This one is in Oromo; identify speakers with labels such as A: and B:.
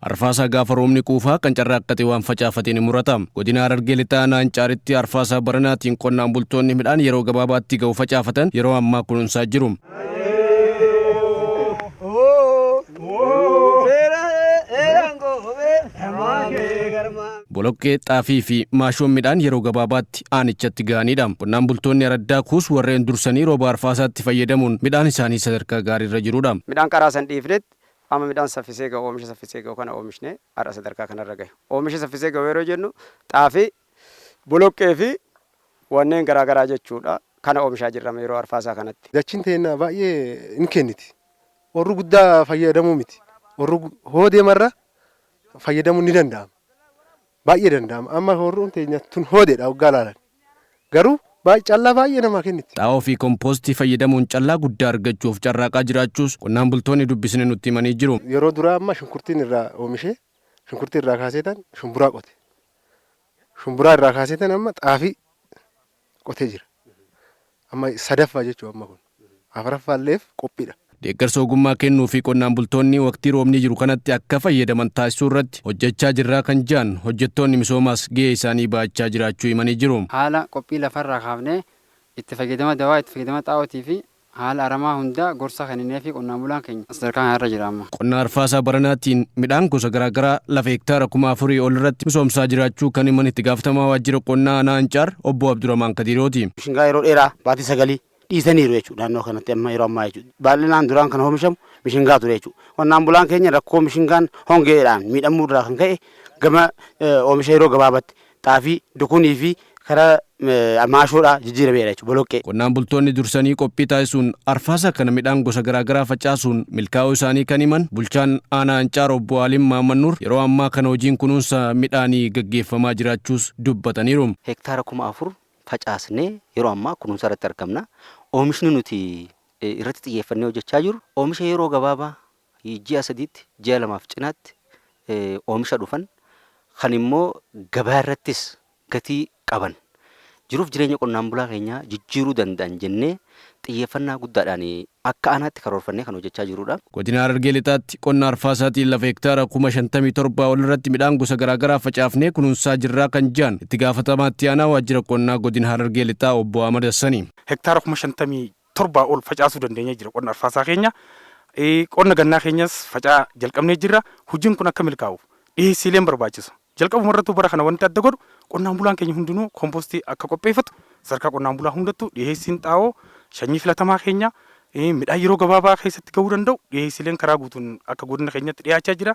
A: Arfaasaa gaafa roobni quufaa kan carraaqqate waan facaafateen muratam. Godina Harargee lixaa Naancaaritti arfaasaa baranaatiin qonnaan bultoonni midhaan yeroo gabaabaatti ga'u facaafatan yeroo ammaa kunuunsaa jiru. Boloqqee, xaafii fi maashoon midhaan yeroo gabaabaatti aanichatti ga'anidha. Qonnaan bultoonni araddaa kuus warreen dursanii rooba arfaasaatti fayyadamuun midhaan isaanii sadarkaa gaariirra jirudha.
B: Midhaan karaa san dhiifnetti amma midhaan saffisee ga'u oomisha saffisee ga'u kana oomishne har'a sadarkaa kanarra gahe. Oomisha saffisee ga'u yeroo jennu xaafii, boloqqee fi wanneen garaagaraa jechuudha. Kana oomishaa jirra yeroo arfaasaa kanatti.
C: Dachiin teennaa baay'ee ni kenniti. Warri guddaa fayyadamuu miti. Warri hoo deemarra fayyadamuu ni danda'ama. Baay'ee danda'ama. Amma warri teenya tun hoodeedha waggaa laalan. Garuu callaa baay'ee namaa kenniti.
A: Xaa'oo fi kompoostii fayyadamuun callaa guddaa argachuuf carraaqaa jiraachuus qonnaan bultoonni dubbisne nutti himanii jiru.
C: Yeroo duraa amma shunkurtiin irraa oomishee shunkurtii irraa kaaseetan shumburaa qote. Shumburaa irraa kaaseetan amma xaafii qotee jira. Amma sadaffaa jechuudha amma kun. Afuraffaalleef qophiidha.
A: Deeggarsa ogummaa kennuu fi qonnaan bultoonni waqtii roobni jiru kanatti akka fayyadaman taasisuu irratti hojjechaa jirraa kan jiran hojjettoonni misoomaas gahee isaanii baachaa jiraachuu himanii jiru.
B: Haala qophii lafarraa kaafnee itti fayyadama dawaa, itti fayyadama xaa'ootii fi haala aramaa hundaa gorsa kenninee fi qonnaan bulaan keenya sadarkaa kanarra jira amma.
A: Qonna arfaasaa baranaatiin midhaan gosa garaagaraa lafa hektaara 4,000 ol irratti misoomsaa jiraachuu kan himan itti gaafatamaa waajjira qonnaa Naancaar obbo Abdurrahmaan Kadirooti.
D: Mishingaa yeroo dheeraa baatii 9 dhiisaniiru jechuudha naannoo kanatti amma yeroo ammaa jechuudha. Baay'inaan duraan kan oomishamu mishingaa ture jechuudha. Qonnaan bulaan keenya rakkoo mishingaan hongeedhaan miidhamuu irraa kan ka'e gama oomisha yeroo gabaabaatti xaafii, dukunii fi karaa maashoodhaa jijjiirameera jechuudha boloqqee.
A: Qonnaan bultoonni dursanii qophii taasisuun arfaasaa kana midhaan gosa garaagaraa facaasuun milkaa'uu isaanii kan himan bulchaan aanaa Ancaar obbo Aliin Maammannuur yeroo ammaa kana hojiin kunuunsa midhaanii gaggeeffamaa jiraachuus dubbataniiru.
E: Hektaara 4,000 facaasnee yeroo ammaa kunuunsa irratti argamna. Oomishni nuti irratti xiyyeeffannee hojjechaa jiru oomisha yeroo gabaabaa ji'a 3tti ji'a 2 cinaatti oomisha dhufan kan immoo gabaa irrattis gatii qaban jiruuf jireenya qonnaan bulaa keenyaa jijjiiruu danda'an jennee xiyyeeffannaa guddaadhaan akka aanaatti karoorfannee kan hojjechaa jirudha.
A: Godina Harargee lixaatti qonna arfaasaatiin lafa hektaara 57,000 ol irratti midhaan gosa garaagaraa facaafnee kunuunsaa jirraa kan jiran itti gaafatamaatti aanaa waajjira qonnaa godina Harargee lixaa obbo Ahmad Hassani.
F: Hektaara 57,000 ol facaasuu dandeenyee jira qonna arfaasaa keenya. Qonna gannaa keenyas facaa jalqabnee jirra. Hojiin kun akka milkaa'uuf dhiyeessiileen barbaachisa. Jalqabuma irratti bara kana wanti adda godhu qonnaan bulaan keenya hundinuu kompoostii akka qopheeffatu sadarkaa qonnaan bulaa hundattuu dhiyeessiin xaa'oo sanyii filatamaa keenya midhaan yeroo gabaabaa keessatti ga'uu danda'u dhiyeessiileen karaa guutuun akka godina keenyatti dhiyaachaa jira.